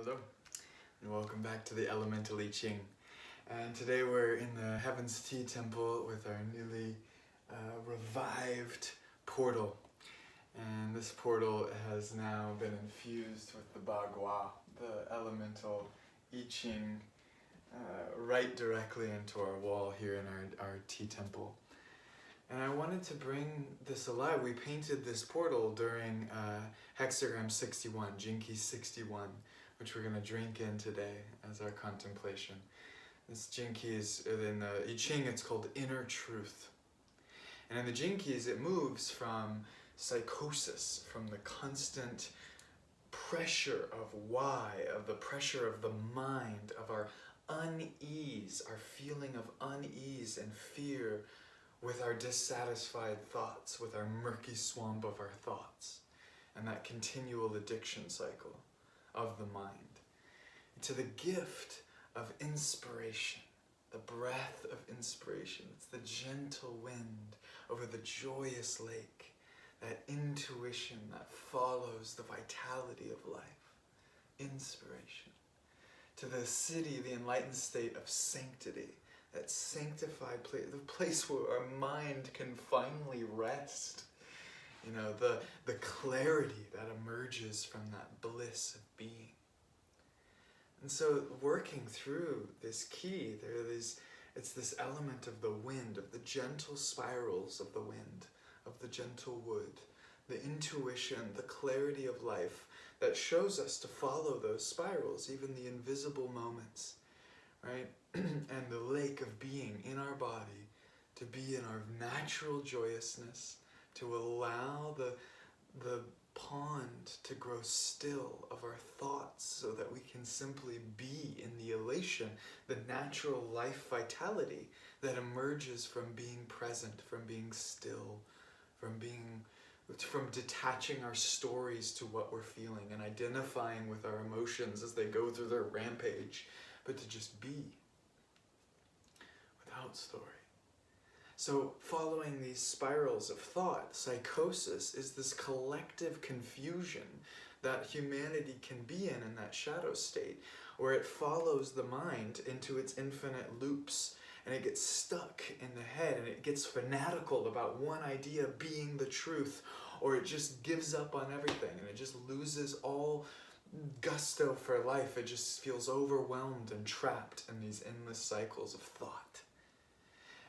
Hello, and welcome back to the Elemental I Ching. And today we're in the Heaven's Tea Temple with our newly revived portal. And this portal has now been infused with the Bagua, the Elemental I Ching, right directly into our wall here in our tea temple. And I wanted to bring this alive. We painted this portal during hexagram 61, GK61, which we're going to drink in today as our contemplation. This Jinki is, in the I Ching, it's called inner truth. And in the Jinkis, it moves from psychosis, from the constant pressure of why, of the pressure of the mind, of our unease, our feeling of unease and fear with our dissatisfied thoughts, with our murky swamp of our thoughts, and that continual addiction cycle of the mind, to the gift of inspiration, the breath of inspiration. It's the gentle wind over the joyous lake, that intuition that follows the vitality of life, inspiration. To the city, the enlightened state of sanctity, that sanctified place, the place where our mind can finally rest. You know, the clarity that emerges from that bliss of being. And so working through this key, it's this element of the wind, of the gentle spirals of the wind, of the gentle wood, the intuition, the clarity of life that shows us to follow those spirals, even the invisible moments, right? And the lake of being in our body, to be in our natural joyousness, to allow the pond to grow still of our thoughts so that we can simply be in the elation, the natural life vitality that emerges from being present, from being still, from detaching our stories to what we're feeling and identifying with our emotions as they go through their rampage, but to just be without story. So following these spirals of thought, psychosis is this collective confusion that humanity can be in that shadow state, where it follows the mind into its infinite loops, and it gets stuck in the head, and it gets fanatical about one idea being the truth, or it just gives up on everything, and it just loses all gusto for life. It just feels overwhelmed and trapped in these endless cycles of thought.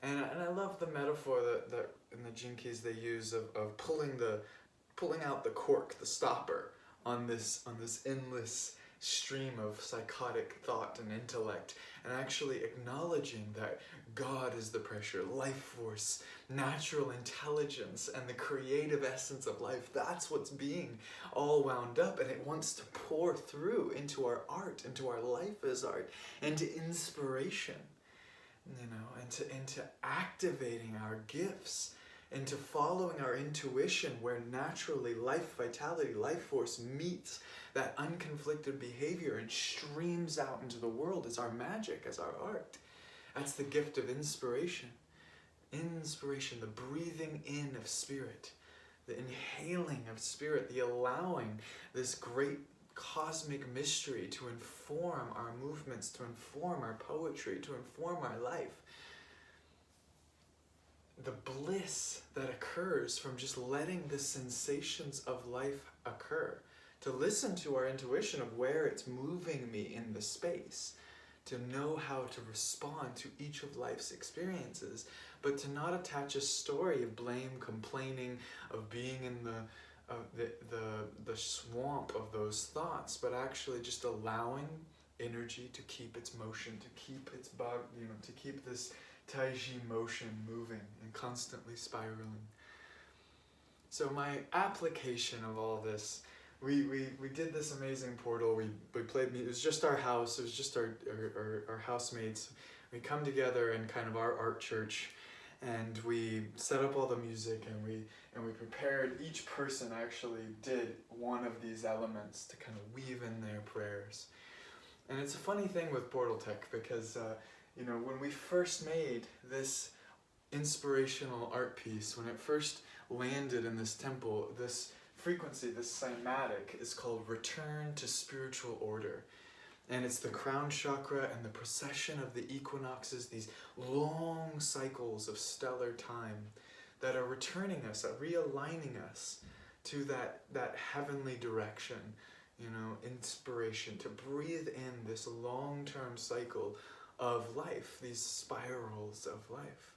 And I love the metaphor that in the Jinkis they use of pulling out the cork, the stopper, on this endless stream of psychotic thought and intellect, and actually acknowledging that God is the pressure, life force, natural intelligence, and the creative essence of life. That's what's being all wound up, and it wants to pour through into our art, into our life as art, into inspiration. You know, into activating our gifts, into following our intuition, where naturally life vitality, life force meets that unconflicted behavior and streams out into the world as our magic, as our art. That's the gift of inspiration. Inspiration, the breathing in of spirit, the inhaling of spirit, the allowing this great cosmic mystery to inform our movements, to inform our poetry, to inform our life. The bliss that occurs from just letting the sensations of life occur, to listen to our intuition of where it's moving me in the space, to know how to respond to each of life's experiences, but to not attach a story of blame, complaining, of being in the swamp of those thoughts, but actually just allowing energy to keep its motion, to keep its to keep this Taiji motion moving and constantly spiraling. So my application of all this, we did this amazing portal. We played. It was just our house. It was just our housemates. We come together in kind of our art church, and we set up all the music, and we prepared. Each person actually did one of these elements to kind of weave in their prayers. And it's a funny thing with Portal Tech, because you know, when we first made this inspirational art piece, when it first landed in this temple, this frequency, this cymatic, is called return to spiritual order. And it's the crown chakra and the precession of the equinoxes, these long cycles of stellar time that are returning us, realigning us to that heavenly direction, inspiration, to breathe in this long-term cycle of life, these spirals of life.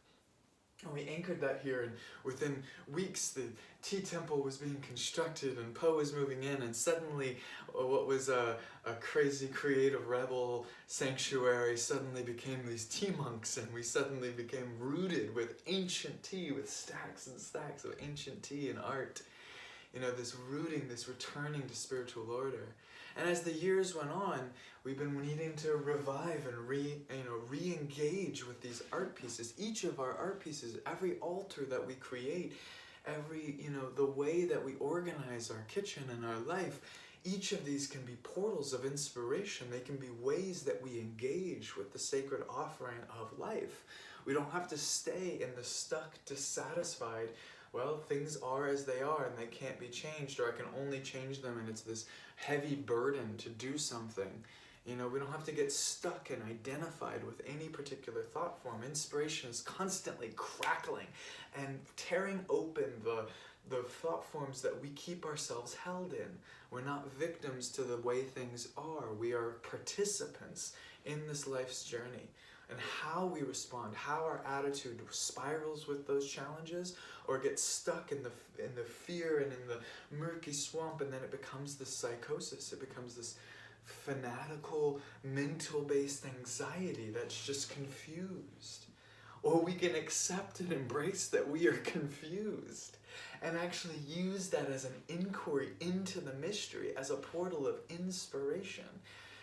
And we anchored that here, and within weeks the tea temple was being constructed and Po was moving in, and suddenly what was a crazy creative rebel sanctuary suddenly became these tea monks, and we suddenly became rooted with ancient tea, with stacks and stacks of ancient tea and art. This rooting, this returning to spiritual order. And as the years went on, we've been needing to revive and re-engage with these art pieces. Each of our art pieces, every altar that we create, every, the way that we organize our kitchen and our life, each of these can be portals of inspiration. They can be ways that we engage with the sacred offering of life. We don't have to stay in the stuck, dissatisfied, well, things are as they are and they can't be changed, or I can only change them and it's this heavy burden to do something. We don't have to get stuck and identified with any particular thought form. Inspiration is constantly crackling and tearing open the thought forms that we keep ourselves held in. We're not victims to the way things are. We are participants in this life's journey. And how we respond, how our attitude spirals with those challenges, or gets stuck in the fear and in the murky swamp, and then it becomes this psychosis. It becomes this fanatical, mental-based anxiety that's just confused. Or we can accept and embrace that we are confused and actually use that as an inquiry into the mystery, as a portal of inspiration.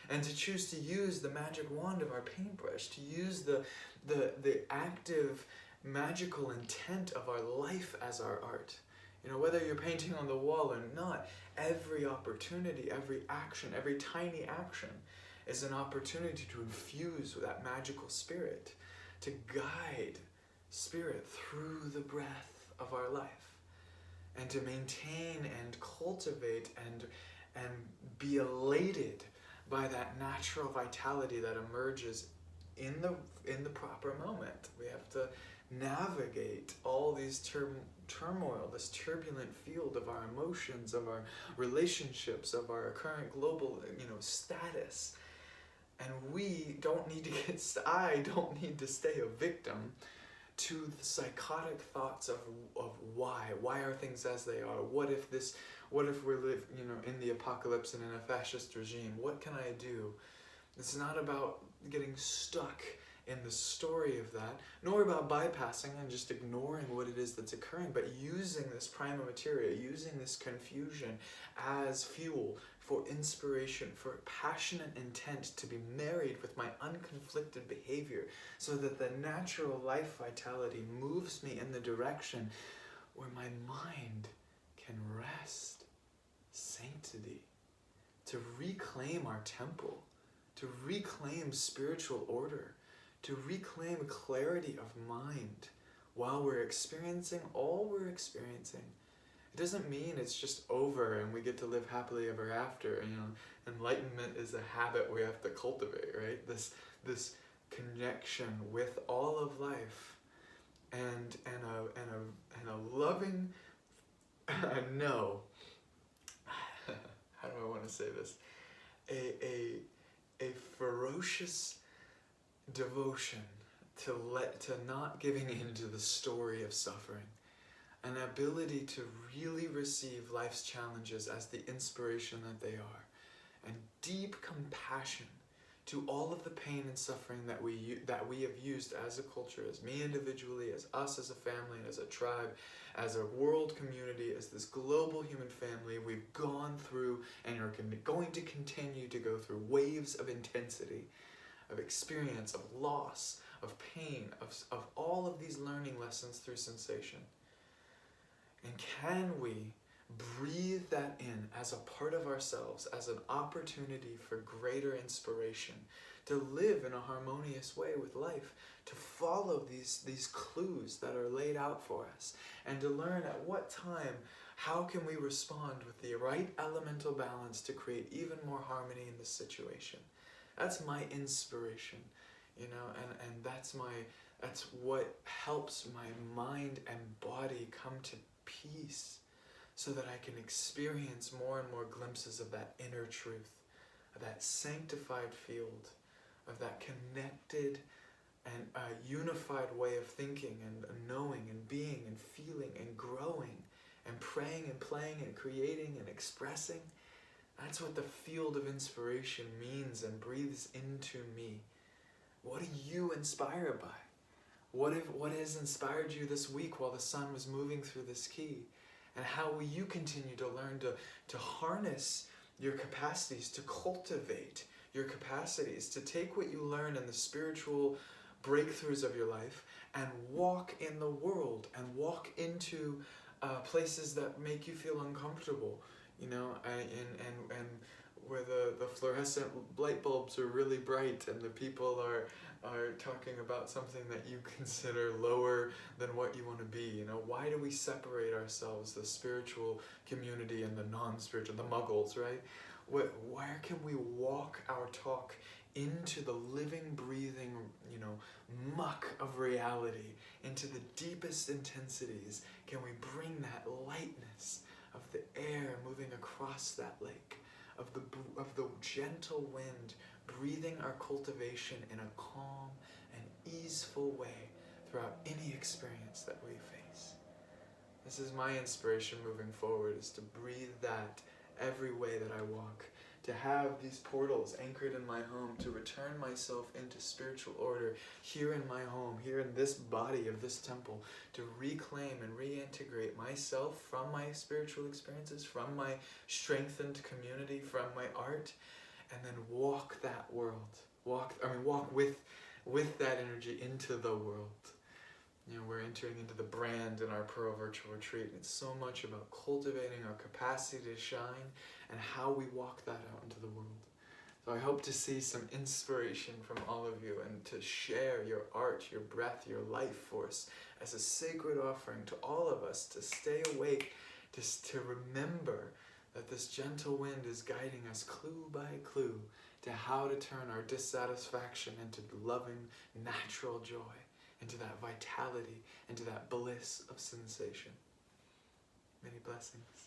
And to choose to use the magic wand of our paintbrush, to use the active, magical intent of our life as our art. Whether you're painting on the wall or not, every opportunity, every action, every tiny action is an opportunity to infuse with that magical spirit, to guide spirit through the breath of our life, and to maintain and cultivate and be elated by that natural vitality that emerges in the proper moment. We have to navigate all these turmoil, this turbulent field of our emotions, of our relationships, of our current global, status. And I don't need to stay a victim to the psychotic thoughts of why are things as they are? What if we live, in the apocalypse and in a fascist regime? What can I do? It's not about getting stuck in the story of that, nor about bypassing and just ignoring what it is that's occurring, but using this prima materia, using this confusion as fuel for inspiration, for passionate intent to be married with my unconflicted behavior, so that the natural life vitality moves me in the direction where my mind can rest, sanctity, to reclaim our temple, to reclaim spiritual order, to reclaim clarity of mind while we're experiencing all we're experiencing. It doesn't mean it's just over and we get to live happily ever after. Enlightenment is a habit we have to cultivate, right? This connection with all of life, and a loving no. How do I want to say this? A ferocious devotion to not giving in to the story of suffering, an ability to really receive life's challenges as the inspiration that they are, and deep compassion to all of the pain and suffering that we have used as a culture, as me individually, as us as a family, as a tribe, as a world community, as this global human family. We've gone through and are going to continue to go through waves of intensity, of experience, of loss, of pain, of all of these learning lessons through sensation. And can we breathe that in as a part of ourselves, as an opportunity for greater inspiration, to live in a harmonious way with life, to follow these clues that are laid out for us, and to learn at what time How can we respond with the right elemental balance to create even more harmony in this situation? That's my inspiration, you know, and that's what helps my mind and body come to peace, so that I can experience more and more glimpses of that inner truth, of that sanctified field, of that connected and unified way of thinking and knowing and being and feeling and growing and praying and playing and creating and expressing. That's what the field of inspiration means and breathes into me. What are you inspired by? What has inspired you this week while the sun was moving through this key? And how will you continue to learn to harness your capacities, to cultivate your capacities, to take what you learn in the spiritual breakthroughs of your life and walk in the world and walk into places that make you feel uncomfortable, you know, and where the fluorescent light bulbs are really bright and the people are talking about something that you consider lower than what you want to be. You know, why do we separate ourselves, the spiritual community and the non-spiritual, the muggles, right? Where can we walk our talk into the living, breathing, you know, muck of reality, into the deepest intensities? Can we bring that lightness of the air moving across that lake, of the gentle wind breathing our cultivation in a calm and easeful way throughout any experience that we face? This is my inspiration moving forward, is to breathe that every way that I walk, to have these portals anchored in my home, to return myself into spiritual order here in my home, here in this body of this temple, to reclaim and reintegrate myself from my spiritual experiences, from my strengthened community, from my art, and then walk that world. Walk with that energy into the world. You know, we're entering into the brand in our Pearl Virtual Retreat, and it's so much about cultivating our capacity to shine and how we walk that out into the world. So I hope to see some inspiration from all of you and to share your art, your breath, your life force as a sacred offering to all of us, to stay awake, to remember that this gentle wind is guiding us clue by clue to how to turn our dissatisfaction into loving, natural joy, into that vitality, into that bliss of sensation. Many blessings.